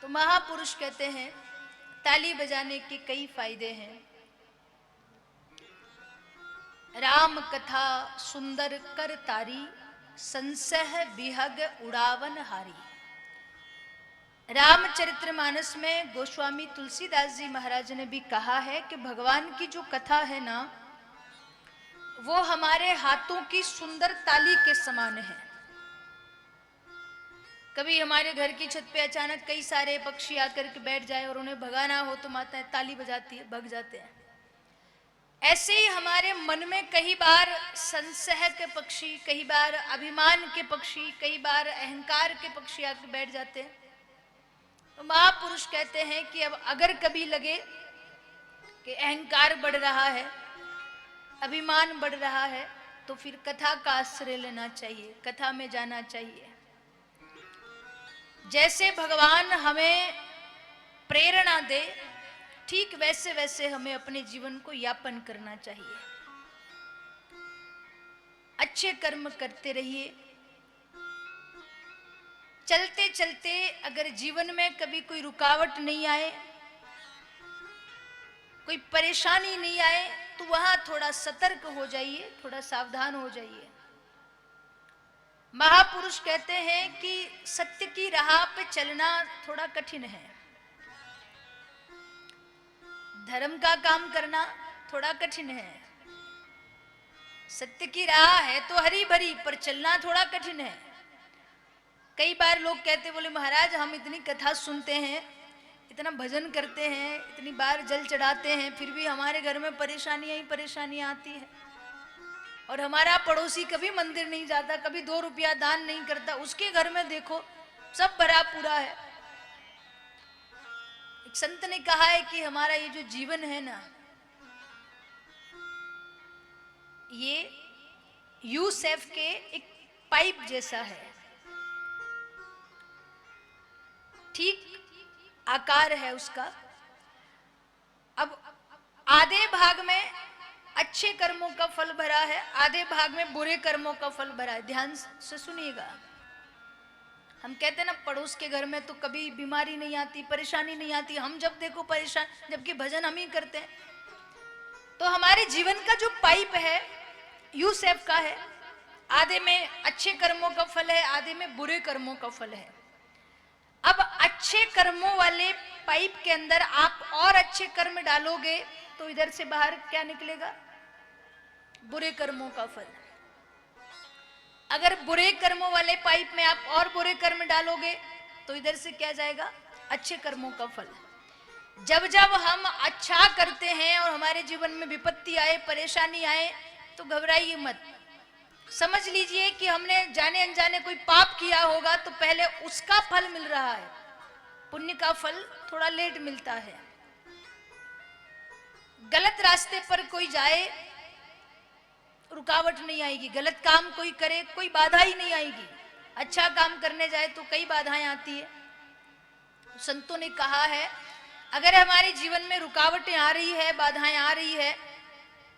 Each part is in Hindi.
तो महापुरुष कहते हैं ताली बजाने के कई फायदे हैं। राम कथा सुंदर कर तारी, संसह बिहग उड़ावन हारी। रामचरितमानस में गोस्वामी तुलसीदास जी महाराज ने भी कहा है कि भगवान की जो कथा है ना, वो हमारे हाथों की सुंदर ताली के समान है। कभी हमारे घर की छत पे अचानक कई सारे पक्षी आकर के बैठ जाए और उन्हें भगाना हो तो माताएं ताली बजाती है, भग जाते हैं। ऐसे ही हमारे मन में कई बार संशय के पक्षी, कई बार अभिमान के पक्षी, कई बार अहंकार के पक्षी आकर बैठ जाते हैं। तो महापुरुष कहते हैं कि अब अगर कभी लगे कि अहंकार बढ़ रहा है, अभिमान बढ़ रहा है, तो फिर कथा का आश्रय लेना चाहिए, कथा में जाना चाहिए। जैसे भगवान हमें प्रेरणा दे, ठीक वैसे वैसे हमें अपने जीवन को यापन करना चाहिए। अच्छे कर्म करते रहिए। चलते चलते अगर जीवन में कभी कोई रुकावट नहीं आए, कोई परेशानी नहीं आए, तो वहां थोड़ा सतर्क हो जाइए, थोड़ा सावधान हो जाइए। महापुरुष कहते हैं कि सत्य की राह पे चलना थोड़ा कठिन है, धर्म का काम करना थोड़ा कठिन है। सत्य की राह है तो हरी भरी, पर चलना थोड़ा कठिन है। कई बार लोग कहते, बोले महाराज हम इतनी कथा सुनते हैं, इतना भजन करते हैं, इतनी बार जल चढ़ाते हैं, फिर भी हमारे घर में परेशानियां ही परेशानियां आती है। और हमारा पड़ोसी कभी मंदिर नहीं जाता, कभी 2 रुपया दान नहीं करता, उसके घर में देखो सब भरा पूरा है। एक संत ने कहा है कि हमारा ये जो जीवन है ना, ये यूसेफ के एक पाइप जैसा है, ठीक आकार है उसका। अब आधे भाग में अच्छे कर्मों का फल भरा है, आधे भाग में बुरे कर्मों का फल भरा है। ध्यान से सुनिएगा। हम कहते हैं ना, पड़ोस के घर में तो कभी बीमारी नहीं आती, परेशानी नहीं आती, हम जब देखो परेशान, जबकि भजन हम ही करते हैं। तो हमारे जीवन का जो पाइप है यूसेफ का है, आधे में अच्छे कर्मों का फल है, आधे में बुरे कर्मों का फल है। अब अच्छे कर्मों वाले पाइप के अंदर आप और अच्छे कर्म डालोगे तो इधर से बाहर क्या निकलेगा? बुरे कर्मों का फल। अगर बुरे कर्मों वाले पाइप में आप और बुरे कर्म डालोगे तो इधर से क्या जाएगा? अच्छे कर्मों का फल। जब जब हम अच्छा करते हैं और हमारे जीवन में विपत्ति आए, परेशानी आए, तो घबराइए मत। समझ लीजिए कि हमने जाने अनजाने कोई पाप किया होगा तो पहले उसका फल मिल रहा है, पुण्य का फल थोड़ा लेट मिलता है। गलत रास्ते पर कोई जाए, रुकावट नहीं आएगी। गलत काम कोई करे, कोई बाधा ही नहीं आएगी। अच्छा काम करने जाए तो कई बाधाएं आती है। संतों ने कहा है, अगर हमारे जीवन में रुकावटें आ रही है, बाधाएं आ रही है,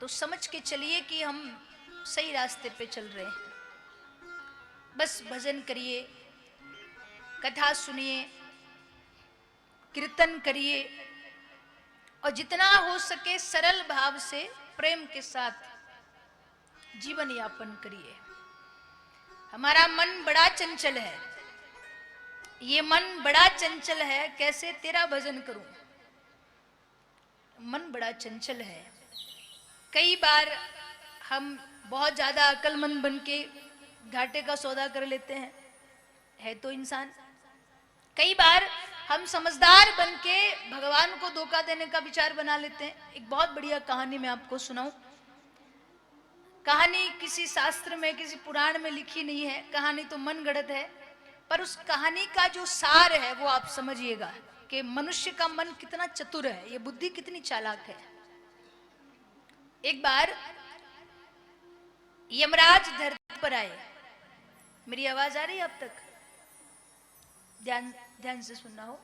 तो समझ के चलिए कि हम सही रास्ते पे चल रहे हैं। बस भजन करिए, कथा सुनिए, कीर्तन करिए, और जितना हो सके सरल भाव से, प्रेम के साथ जीवन यापन करिए। हमारा मन बड़ा चंचल है, ये मन बड़ा चंचल है, कैसे तेरा भजन करूं? मन बड़ा चंचल है। कई बार हम बहुत ज्यादा अक्लमंद बन के घाटे का सौदा कर लेते हैं, है तो इंसान। कई बार हम समझदार बन के भगवान को धोखा देने का विचार बना लेते हैं। एक बहुत बढ़िया कहानी मैं आपको सुनाऊं। कहानी किसी शास्त्र में, किसी पुराण में लिखी नहीं है, कहानी तो मन गढ़ंत है, पर उस कहानी का जो सार है वो आप समझिएगा कि मनुष्य का मन कितना चतुर है, ये बुद्धि कितनी चालाक है। एक बार यमराज धरती पर आए। मेरी आवाज आ रही है अब तक? ध्यान से सुनना हो।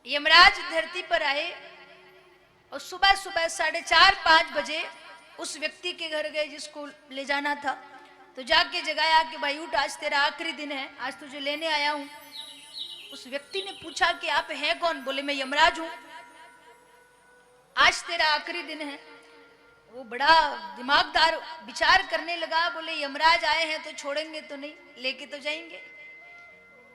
यमराज धरती पर आए और सुबह सुबह 4:30-5 बजे उस व्यक्ति के घर गए जिसको ले जाना था। तो जाके जगाया कि भाई उठ, आज तेरा आखिरी दिन है, आज तुझे लेने आया हूं। उस व्यक्ति ने पूछा कि आप हैं कौन? बोले मैं यमराज हूं, आज तेरा आखिरी दिन है। वो बड़ा दिमागदार विचार करने लगा, बोले यमराज आए हैं तो छोड़ेंगे तो नहीं, लेके तो जाएंगे,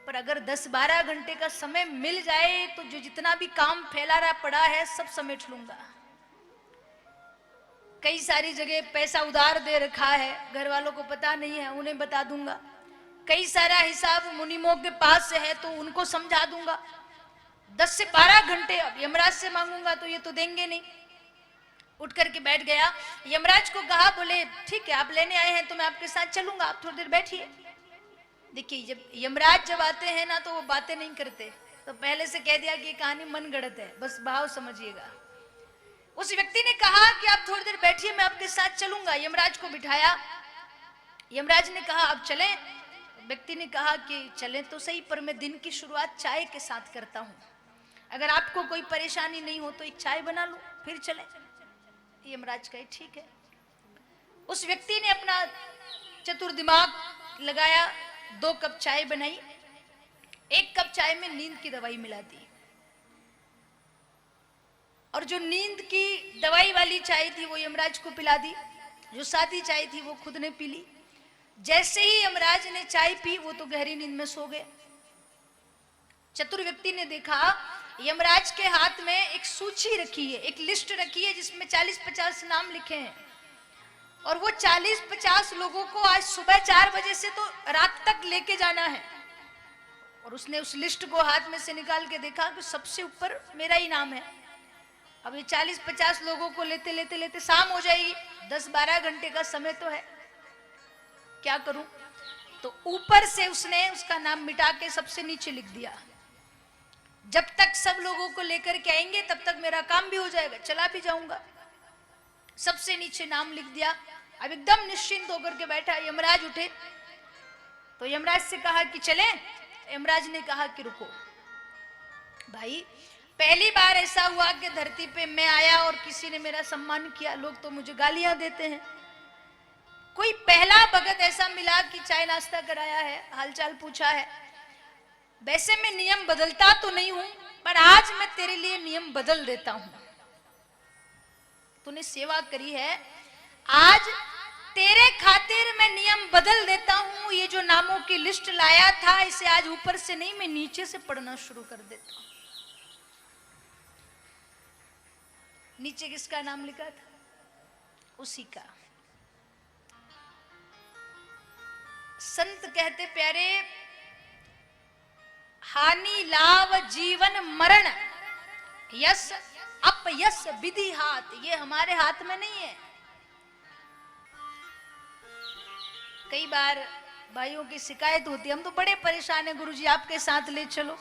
पर अगर 10-12 घंटे का समय मिल जाए तो जो जितना भी काम फैला रहा पड़ा है सब समेट लूंगा। कई सारी जगह पैसा उधार दे रखा है, घर वालों को पता नहीं है, उन्हें बता दूंगा। कई सारा हिसाब मुनिमों के पास है तो उनको समझा दूंगा। 10 से 12 घंटे अब यमराज से मांगूंगा तो ये तो देंगे नहीं। उठ करके बैठ गया, यमराज को कहा, बोले ठीक है आप लेने आए हैं तो मैं आपके साथ चलूंगा, आप थोड़ी देर बैठिए। देखिए जब यमराज जब आते हैं ना तो वो बातें नहीं करते, तो पहले से कह दिया कि ये कहानी मन गढ़ंत है, बस भाव समझिएगा। उस व्यक्ति ने कहा कि आप थोड़ी देर बैठिए मैं आपके साथ चलूंगा। यमराज को बिठाया, यमराज ने कहा अब चलें। व्यक्ति ने कहा कि चलें तो सही, पर मैं दिन की शुरुआत चाय के साथ करता हूं, अगर आपको कोई परेशानी नहीं हो तो एक चाय बना लूं फिर चलें। यमराज कहे ठीक है। उस व्यक्ति ने अपना चतुर दिमाग लगाया, 2 कप चाय बनाई, 1 कप चाय में नींद की दवाई मिला दी, और जो नींद की दवाई वाली चाय थी वो यमराज को पिला दी, जो सादी चाय थी वो खुद ने पी ली। जैसे ही यमराज ने चाय पी वो तो गहरी नींद में सो गए। चतुर व्यक्ति ने देखा यमराज के हाथ में एक सूची रखी है, एक लिस्ट रखी है जिसमें 40-50 नाम लिखे हैं, और वो 40-50 लोगों को आज सुबह 4 बजे से तो रात तक लेके जाना है। और उसने उस लिस्ट को हाथ में से निकाल के देखा कि सबसे ऊपर मेरा ही नाम है। अब ये 40-50 लोगों को लेते लेते लेते शाम हो जाएगी, 10-12 घंटे का समय तो है, क्या करूं? तो ऊपर से उसने उसका नाम मिटा के सबसे नीचे लिख दिया, जब तक सब लोगों को लेकर के आएंगे तब तक मेरा काम भी हो जाएगा, चला भी जाऊंगा। सबसे नीचे नाम लिख दिया। अब एकदम निश्चिंत होकर के बैठा। यमराज उठे तो यमराज से कहा कि चले। यमराज ने कहा कि रुको भाई, पहली बार ऐसा हुआ कि धरती पे मैं आया और किसी ने मेरा सम्मान किया, लोग तो मुझे गालियां देते हैं। कोई पहला भगत ऐसा मिला कि चाय नाश्ता कराया है, हालचाल पूछा है। वैसे मैं नियम बदलता तो नहीं हूं, पर आज मैं तेरे लिए नियम बदल देता हूं। तूने सेवा करी है, आज तेरे खातिर मैं नियम बदल देता हूं। ये जो नामों की लिस्ट लाया था इसे आज ऊपर से नहीं मैं नीचे से पढ़ना शुरू कर देता हूं। नीचे किसका नाम लिखा था? उसी का। संत कहते प्यारे, हानि लाभ जीवन मरण यश अपयश विधि हाथ, ये हमारे हाथ में नहीं है। कई बार भाइयों की शिकायत होती है, हम तो बड़े परेशान हैं गुरुजी, आपके साथ ले चलो।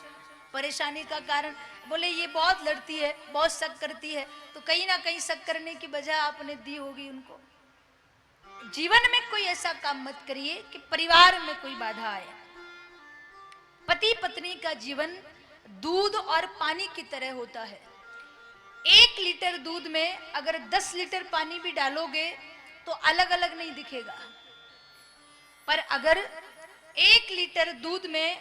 परेशानी का कारण, बोले ये बहुत लड़ती है, बहुत शक करती है, तो कहीं ना कहीं शक करने की बजाय आपने दी होगी उनको। जीवन में कोई ऐसा काम मत करिए कि परिवार में कोई बाधा आए। पति पत्नी का जीवन दूध और पानी की तरह होता है। 1 लीटर दूध में अगर 10 लीटर पानी भी डालोगे तो अलग अलग नहीं दिखेगा, पर अगर 1 लीटर दूध में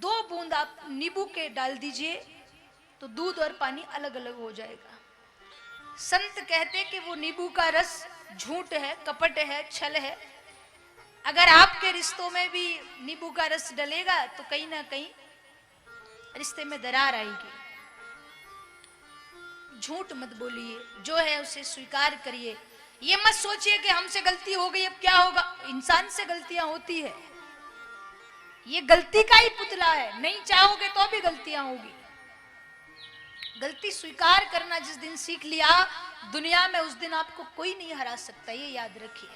2 बूंद आप नींबू के डाल दीजिए तो दूध और पानी अलग अलग हो जाएगा। संत कहते कि वो नींबू का रस झूठ है, कपट है, छल है। अगर आपके रिश्तों में भी नींबू का रस डलेगा तो कहीं ना कहीं रिश्ते में दरार आएगी। झूठ मत बोलिए, जो है उसे स्वीकार करिए। ये मत सोचिए कि हमसे गलती हो गई अब क्या होगा, इंसान से गलतियां होती है, ये गलती का ही पुतला है, नहीं चाहोगे तो भी गलतियां होगी। गलती स्वीकार करना जिस दिन सीख लिया दुनिया में, उस दिन आपको कोई नहीं हरा सकता, ये याद रखिए।